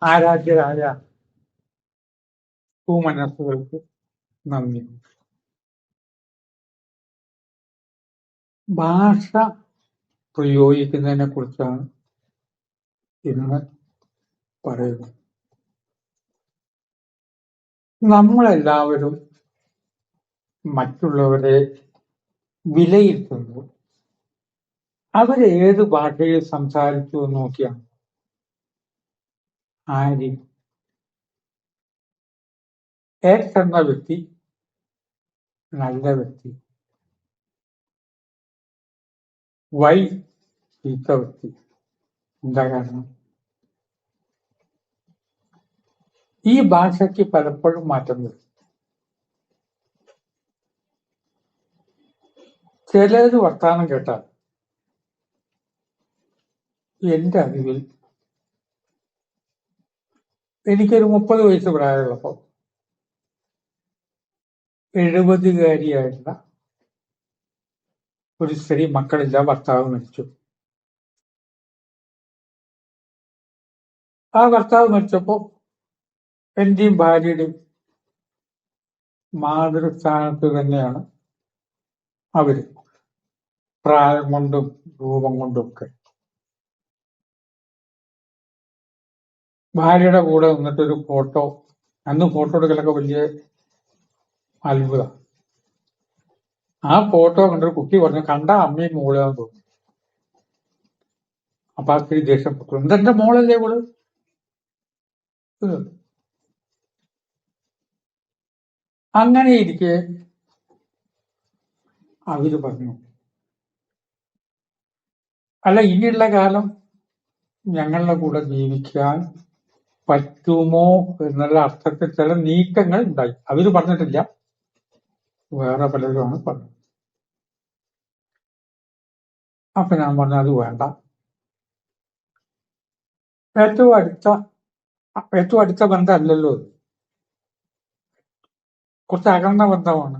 ആരാധ്യരായ ഭൂമനസ്സുകൾക്ക് നന്ദി. ഭാഷ പ്രയോഗിക്കുന്നതിനെ കുറിച്ചാണ് ഇന്ന് പറയുന്നത്. നമ്മളെല്ലാവരും മറ്റുള്ളവരെ വിലയിരുത്തുന്നു അവരേത് ഭാഷയിൽ സംസാരിച്ചു എന്ന് നോക്കിയാണ്. ആര്യ എക്സ് എന്ന വ്യക്തി നല്ല വ്യക്തി, വൈ ചീത്ത വ്യക്തി. എന്താ കാരണം? ഈ ഭാഷയ്ക്ക് പലപ്പോഴും മാറ്റം വരും. ചിലര് വർത്താനം കേട്ടാൽ എന്റെ അറിവിൽ എനിക്കൊരു 30 വയസ്സ് പ്രായമുള്ളപ്പോ 70-കാരിയായിട്ടുള്ള ഒരു സ്ത്രീ, മക്കളില്ല, ഭർത്താവ് മരിച്ചു. ആ ഭർത്താവ് മരിച്ചപ്പോ എന്റെയും ഭാര്യയുടെയും മാതൃസ്ഥാനത്ത് തന്നെയാണ് അവര്, പ്രായം കൊണ്ടും രൂപം കൊണ്ടും ഒക്കെ. ഭാര്യയുടെ കൂടെ നിന്നിട്ടൊരു ഫോട്ടോ, അന്ന് ഫോട്ടോ എടുക്കലൊക്കെ വലിയ അത്ഭുതം. ആ ഫോട്ടോ കണ്ടൊരു കുട്ടി പറഞ്ഞു, കണ്ട അമ്മയും മോളാന്ന് തോന്നുന്നു. അപ്പൊ ആ സ്ത്രീ ദേഷ്യപ്പെട്ടു, എന്തെന്റെ മോളല്ലേ ഇവള്? അങ്ങനെ ഇരിക്കെ അവര് പറഞ്ഞു, അല്ല ഇനിയുള്ള കാലം ഞങ്ങളുടെ കൂടെ ജീവിക്കാൻ പറ്റുമോ എന്നുള്ള അർത്ഥത്തിൽ ചില നീക്കങ്ങൾ ഉണ്ടായി. അവര് പറഞ്ഞിട്ടില്ല, വേറെ പലരുമാണ് പറഞ്ഞത്. അപ്പൊ ഞാൻ പറഞ്ഞു, അത് വേണ്ട. ഏറ്റവും അടുത്ത ബന്ധമല്ലല്ലോ, കുറച്ച് അകന്ന ബന്ധമാണ്.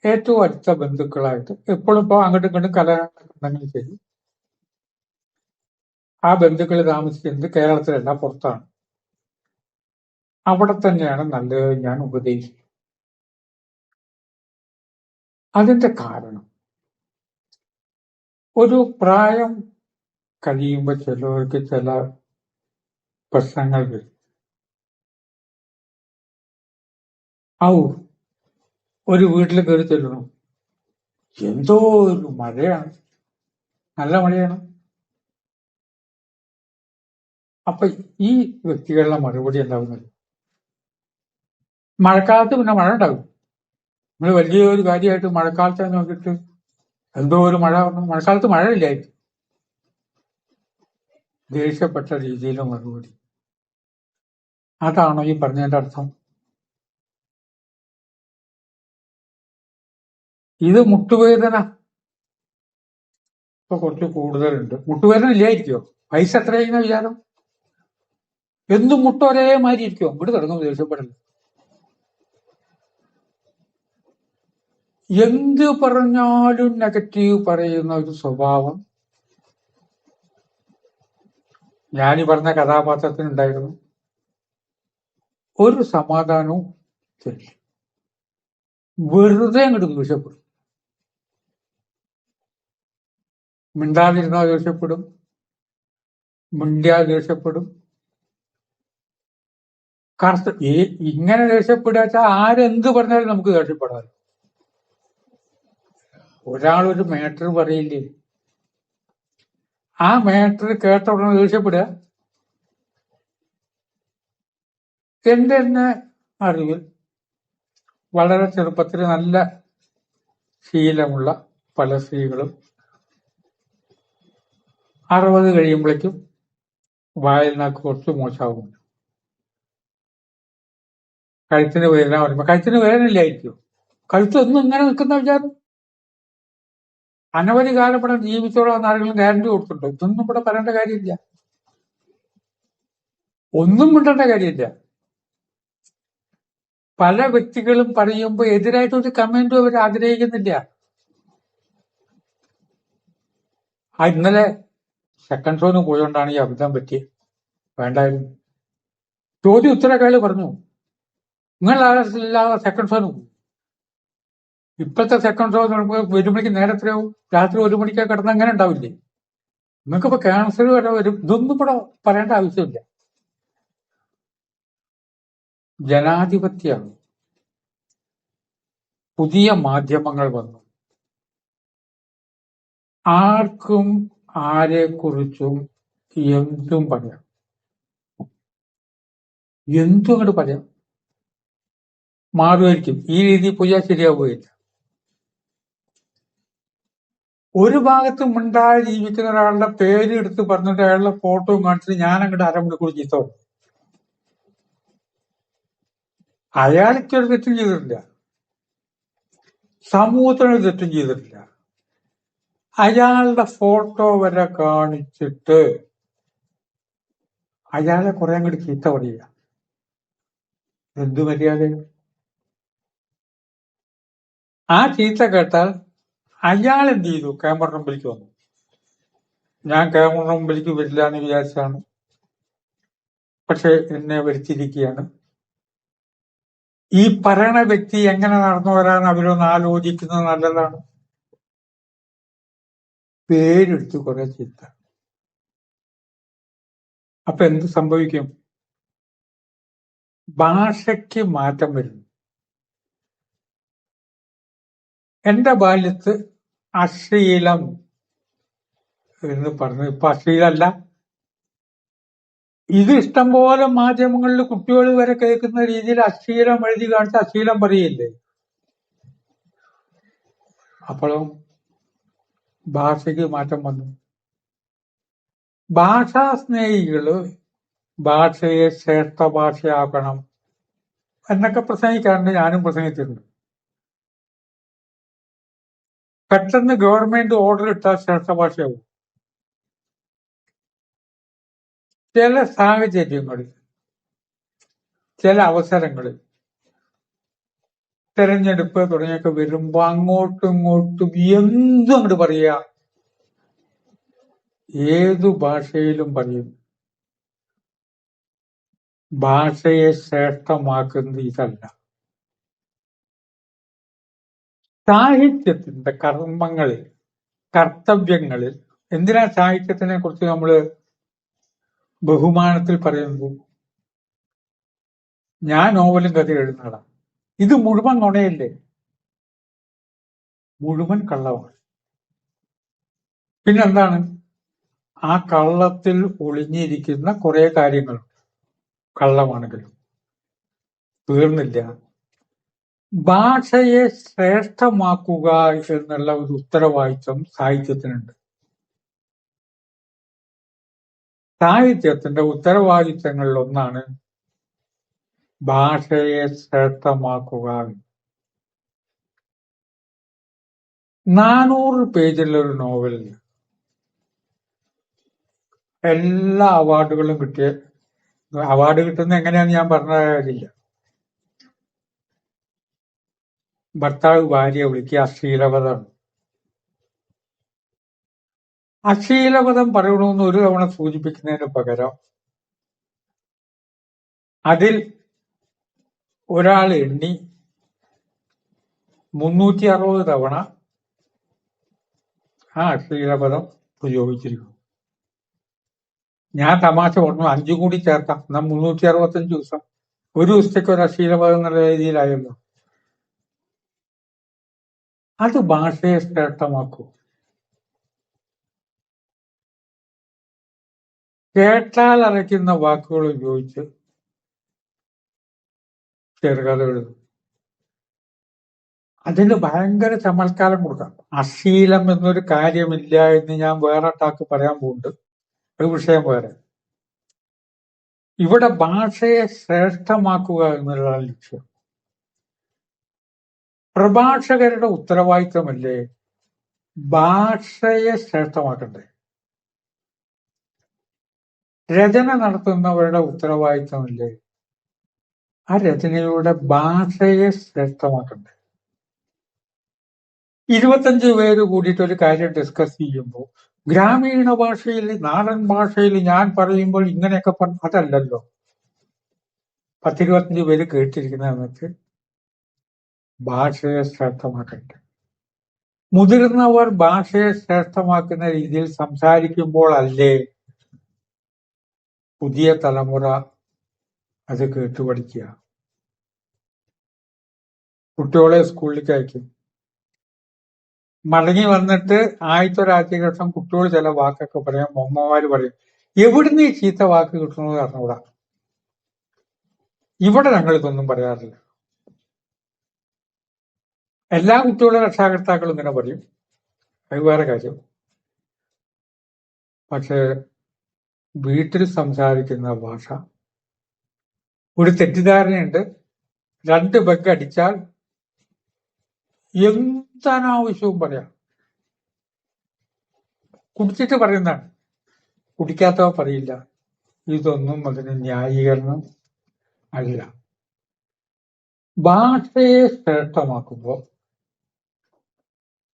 ഏറ്റവും അടുത്ത ബന്ധുക്കളായിട്ട് എപ്പോഴും ഇപ്പൊ അങ്ങോട്ടും ഇങ്ങോട്ടും കലഹങ്ങളുണ്ടെങ്കിൽ ശരി, ആ ബന്ധുക്കൾ താമസിക്കുന്നത് കേരളത്തിലല്ല, പുറത്താണ്. അവിടെ തന്നെയാണ് നല്ലത് ഞാൻ ഉപദേശിക്കും. അതിന്റെ കാരണം, ഒരു പ്രായം കഴിയുമ്പോ ചിലവർക്ക് ചില പ്രശ്നങ്ങൾ വരും. ഒരു വീട്ടിൽ കയറി ചെല്ലണം, എന്തോ ഒരു മഴയാണ്, നല്ല മഴയാണ്. അപ്പൊ ഈ വ്യക്തികളുടെ മറുപടി എന്താവുന്നത്, മഴക്കാലത്ത് പിന്നെ മഴ ഉണ്ടാകും. നമ്മൾ വലിയൊരു കാര്യമായിട്ട് മഴക്കാലത്തെ നോക്കിയിട്ട് എന്തോ ഒരു മഴ, മഴക്കാലത്ത് മഴയില്ലായിരിക്കും. ദേഷ്യപ്പെട്ട രീതിയിലും മറുപടി. അതാണോ ഈ പറഞ്ഞതിന്റെ അർത്ഥം? ഇത് മുട്ടുവേദന ഇപ്പൊ കുറച്ച് കൂടുതലുണ്ട്. മുട്ടുവേദന ഇല്ലായിരിക്കോ? പൈസ എത്രയായിരുന്ന വിചാരം? എന്തും മുട്ട ഒരേമാതിരി ഇരിക്കോ? ഇവിടെ തുടങ്ങും ദേഷ്യപ്പെടൽ. എന്ത് പറഞ്ഞാലും നെഗറ്റീവ് പറയുന്ന ഒരു സ്വഭാവം ഞാനീ പറഞ്ഞ കഥാപാത്രത്തിനുണ്ടായിരുന്നു. ഒരു സമാധാനവും തരില്ല, വെറുതെ അങ്ങോട്ട് ദേഷ്യപ്പെടും. മിണ്ടാതിരുന്നാൽ ദേഷ്യപ്പെടും, മിണ്ടിയാൽ ദേഷ്യപ്പെടും. ഇങ്ങനെ ദേഷ്യപ്പെടുക വെച്ചാൽ ആരെന്ത് പറഞ്ഞാലും നമുക്ക് ദേഷ്യപ്പെടാറ്. ഒരാളൊരു മാറ്റർ പറയില്ലേ, ആ മാറ്റർ കേട്ട ഉടനെ ദേഷ്യപ്പെടുക. എന്റെ തന്നെ അറിവിൽ വളരെ ചെറുപ്പത്തിൽ നല്ല ശീലമുള്ള പല സ്ത്രീകളും 60 കഴിയുമ്പോഴേക്കും വായനക്ക് കുറച്ച് മോശമാകും. കഴുത്തിന് വേദന പറയുമ്പോ കഴുത്തിന് വേദനയില്ലായിരിക്കും, കഴുത്തൊന്നും ഇങ്ങനെ നിൽക്കുന്ന വിചാരം. അനവധി കാലം ഇവിടെ ജീവിച്ചോളാം ആരെങ്കിലും ഗ്യാരണ്ടി കൊടുത്തിട്ടുണ്ടോ? ഇതൊന്നും ഇവിടെ പറയേണ്ട കാര്യമില്ല, ഒന്നും മിണ്ടേണ്ട കാര്യമില്ല. പല വ്യക്തികളും പറയുമ്പോ എതിരായിട്ട് ഒരു കമന്റും അവർ ആഗ്രഹിക്കുന്നില്ല. ഇന്നലെ സെക്കൻഡ് ഷോന് പോയോണ്ടാണ് ഈ അബദ്ധം പറ്റിയത്. വേണ്ടായിരുന്നു. ചോദ്യം ഉത്തരൊക്കെ അയാൾ പറഞ്ഞു. നിങ്ങളില്ലാതെ സെക്കൻഡ് ഷോന് പോകും. ഇപ്പോഴത്തെ സെക്കൻഡ് ഷോ വരുമ്പോഴേക്ക് നേരത്തെയാവും, രാത്രി 1 മണിക്കൊക്കെ കിടന്ന് അങ്ങനെ ഉണ്ടാവില്ലേ? നിങ്ങൾക്കിപ്പോ ക്യാൻസർ വരെ വരും. ഇതൊന്നും ഇവിടെ പറയേണ്ട ആവശ്യമില്ല. ജനാധിപത്യമാണ്. പുതിയ മാധ്യമങ്ങൾ വന്നു. ആർക്കും ആരെക്കുറിച്ചും എന്തും പറയാം, എന്തും അങ്ങോട്ട് പറയാം. മാറുമായിരിക്കും. ഈ രീതിയിൽ പോയാൽ ശരിയാവുകയില്ല. ഒരു ഭാഗത്തും മിണ്ടാതെ ജീവിക്കുന്ന ഒരാളുടെ പേര് എടുത്ത് പറഞ്ഞിട്ട് അയാളുടെ ഫോട്ടോയും കാണിച്ചിട്ട് ഞാൻ അങ്ങോട്ട് അരമണിക്കൂർ ചീത്ത പറഞ്ഞു. അയാൾക്കൊരു തെറ്റും ചെയ്തിട്ടില്ല, സമൂഹത്തിനൊരു തെറ്റും ചെയ്തിട്ടില്ല. അയാളുടെ ഫോട്ടോ വരെ കാണിച്ചിട്ട് അയാളെ കുറെ അങ്ങോട്ട് ചീത്ത പറയുക. എന്തു മര്യാദ? ആ ചീത്ത കേട്ടാൽ അയാൾ എന്ത് ചെയ്തു? ക്യാമറ മുമ്പിലേക്ക് വന്നു. ഞാൻ ക്യാമറ മുമ്പിലേക്ക് വരില്ല എന്ന് വിചാരിച്ചാണ്, പക്ഷെ എന്നെ വരുത്തിയിരിക്കുകയാണ്. ഈ പറയണ വ്യക്തി എങ്ങനെ നടന്നു വരാൻ അവരൊന്ന് ആലോചിക്കുന്നത് നല്ലതാണ്. പേരെടുത്ത് കുറെ ചീത്ത. അപ്പൊ എന്ത് സംഭവിക്കും? ഭാഷയ്ക്ക് മാറ്റം വരുന്നു. എന്റെ ബാല്യത്ത് അശ്ലീലം എന്ന് പറഞ്ഞു, ഇപ്പൊ അശ്ലീലല്ല. ഇത് ഇഷ്ടംപോലെ മാധ്യമങ്ങളിൽ കുട്ടികൾ വരെ കേൾക്കുന്ന രീതിയിൽ അശ്ലീലം എഴുതി കാണിച്ച് അശ്ലീലം പറയില്ലേ? അപ്പോഴും ഭാഷയ്ക്ക് മാറ്റം വന്നു. ഭാഷാ സ്നേഹികള് ഭാഷയെ ശ്രേഷ്ഠ ഭാഷയാക്കണം എന്നൊക്കെ പ്രസംഗിക്കാറുണ്ട്. ഞാനും പ്രസംഗിച്ചിട്ടുണ്ട്. പെട്ടെന്ന് ഗവൺമെന്റ് ഓർഡർ ഇട്ടാൽ ശ്രേഷ്ഠ ഭാഷയാവും. ചില സാഹചര്യങ്ങളിൽ, ചില അവസരങ്ങളിൽ, തെരഞ്ഞെടുപ്പ് തുടങ്ങിയൊക്കെ വരുമ്പോ അങ്ങോട്ടും ഇങ്ങോട്ടും എന്തും അങ്ങോട്ട് പറയുക. ഏതു ഭാഷയിലും പറയും. ഭാഷയെ ശ്രേഷ്ഠമാക്കുന്നത് ഇതല്ല. സാഹിത്യത്തിന്റെ കർമ്മങ്ങളിൽ, കർത്തവ്യങ്ങളിൽ എന്തിനാ സാഹിത്യത്തിനെ കുറിച്ച് നമ്മള് ബഹുമാനത്തിൽ പറയുന്നത്? ഞാൻ നോവലും കഥ എഴുതുന്നതാണ്. ഇത് മുഴുവൻ നുണയല്ലേ? മുഴുവൻ കള്ളമാണ്. പിന്നെന്താണ്? ആ കള്ളത്തിൽ ഒളിഞ്ഞിരിക്കുന്ന കുറെ കാര്യങ്ങൾ കള്ളമാണെങ്കിലും. തീർന്നില്ല. ഭാഷയെ ശ്രേഷ്ഠമാക്കുക എന്നുള്ള ഒരു ഉത്തരവാദിത്വം സാഹിത്യത്തിനുണ്ട്. സാഹിത്യത്തിന്റെ ഉത്തരവാദിത്തങ്ങളിൽ ഒന്നാണ് ഭാഷയെ ശ്രേഷ്ഠമാക്കുക. 400 പേജുള്ള ഒരു നോവലിൽ എല്ലാ അവാർഡുകളും കിട്ടിയ, അവാർഡ് കിട്ടുന്ന എങ്ങനെയാന്ന് ഞാൻ പറഞ്ഞ കാര്യമില്ല. ഭർത്താവ് ഭാര്യയെ വിളിക്കുക അശ്ലീലപദം. അശ്ലീലപദം പറയണമെന്ന് ഒരു തവണ സൂചിപ്പിക്കുന്നതിന് പകരം അതിൽ ഒരാൾ എണ്ണി 360 തവണ ആ അശ്ലീലപദം പ്രയോഗിച്ചിരിക്കുന്നു. ഞാൻ തമാശ പറഞ്ഞു 5 കൂടി ചേർക്കാം, എന്നാൽ 365 ദിവസം, ഒരു ദിവസത്തേക്ക് ഒരു അശ്ലീലപദം എന്നുള്ള രീതിയിലായല്ലോ. അത് ഭാഷയെ ശ്രേഷ്ഠമാക്കൂ. കേട്ടാൽ അരയ്ക്കുന്ന വാക്കുകൾ ഉപയോഗിച്ച് ചെറുകഥ എഴുതും. അതിന് ഭയങ്കര ചമൽക്കാലം കൊടുക്കാം. അശ്ലീലം എന്നൊരു കാര്യമില്ല എന്ന് ഞാൻ വേറെ ടാക്ക് പറയാൻ പോകുന്നുണ്ട്. ഒരു വിഷയം വേറെ. ഇവിടെ ഭാഷയെ ശ്രേഷ്ഠമാക്കുക എന്നുള്ളതാണ് ലക്ഷ്യം. പ്രഭാഷകരുടെ ഉത്തരവാദിത്തമല്ലേ ഭാഷയെ ശ്രേഷ്ഠമാക്കണ്ടേ? രചന നടത്തുന്നവരുടെ ഉത്തരവാദിത്തമല്ലേ ആ രചനയുടെ ഭാഷയെ ശ്രേഷ്ഠമാക്കണ്ടേ? 25 പേര് കൂടിയിട്ട് ഒരു കാര്യം ഡിസ്കസ് ചെയ്യുമ്പോൾ ഗ്രാമീണ ഭാഷയിൽ, നാടൻ ഭാഷയിൽ ഞാൻ പറയുമ്പോൾ ഇങ്ങനെയൊക്കെ അതല്ലല്ലോ. 10-25 പേര് കേട്ടിരിക്കുന്ന സമയത്ത് ഭാഷയെ ശ്രേഷ്ഠമാക്കട്ടെ. മുതിർന്നവർ ഭാഷയെ ശ്രേഷ്ഠമാക്കുന്ന രീതിയിൽ സംസാരിക്കുമ്പോൾ അല്ലേ പുതിയ തലമുറ അത് കേട്ടുപഠിക്കുക. കുട്ടികളെ സ്കൂളിലേക്ക് അയക്കും. മടങ്ങി വന്നിട്ട് ആദ്യത്തെ ഒരാഴ്ചയ്ക്ക് ശേഷം കുട്ടികൾ ചില വാക്കൊക്കെ പറയാം, അമ്മമാര് പറയും, എവിടുന്ന് ഈ ചീത്ത വാക്ക് കിട്ടുന്നത് അറിഞ്ഞൂടാ. ഇവിടെ ഞങ്ങൾ ഇതൊന്നും പറയാറില്ല. എല്ലാ കുട്ടികളുടെ രക്ഷാകർത്താക്കളും ഇങ്ങനെ പറയും, അത് വേറെ കാര്യം. പക്ഷെ വീട്ടിൽ സംസാരിക്കുന്ന ഭാഷ, ഒരു തെറ്റിദ്ധാരണയുണ്ട്, 2 പെഗ് അടിച്ചാൽ എന്താനാവശ്യവും പറയാം. കുടിച്ചിട്ട് പറയുന്നതാണ്, കുടിക്കാത്തവ പറയില്ല. ഇതൊന്നും അതിന് ന്യായീകരണം അല്ല. ഭാഷയെ ശ്രേഷ്ഠമാക്കുമ്പോൾ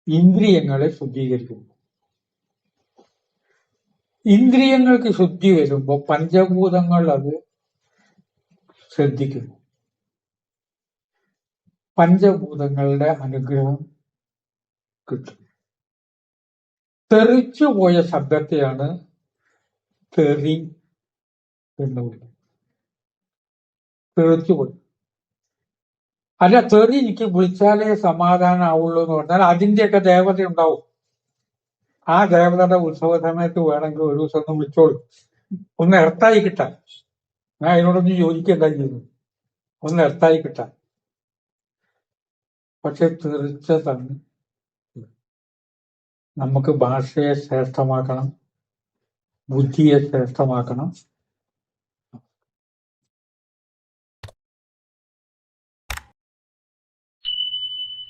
ഇന്ദ്രിയങ്ങളെ ശുദ്ധീകരിക്കുന്നു. ഇന്ദ്രിയങ്ങൾക്ക് ശുദ്ധി വരുമ്പോൾ പഞ്ചഭൂതങ്ങൾ അത് ശ്രദ്ധിക്കുന്നു. പഞ്ചഭൂതങ്ങളുടെ അനുഗ്രഹം കിട്ടും. തെറിച്ചുപോയ ശബ്ദത്തെയാണ് തെറി എന്ന് വിളിക്കുന്നത്. തെറിച്ചുപോയി. അല്ല, തെറി എനിക്ക് വിളിച്ചാലേ സമാധാനം ആവുള്ളൂ എന്ന് പറഞ്ഞാൽ അതിന്റെയൊക്കെ ദേവത ഉണ്ടാവും. ആ ദേവതയുടെ ഉത്സവ സമയത്ത് വേണമെങ്കിൽ ഒരു ദിവസം ഒന്ന് വിളിച്ചോളൂ, ഒന്ന് എർത്തായി കിട്ടാൻ. ഞാൻ അതിനോടൊന്നും യോജിക്കല്ല ചെയ്യുന്നു, ഒന്ന് എർത്തായി കിട്ടാൻ. പക്ഷെ തെറിച്ചതാണ്. നമുക്ക് ഭാഷയെ ശ്രേഷ്ഠമാക്കണം, ബുദ്ധിയെ ശ്രേഷ്ഠമാക്കണം,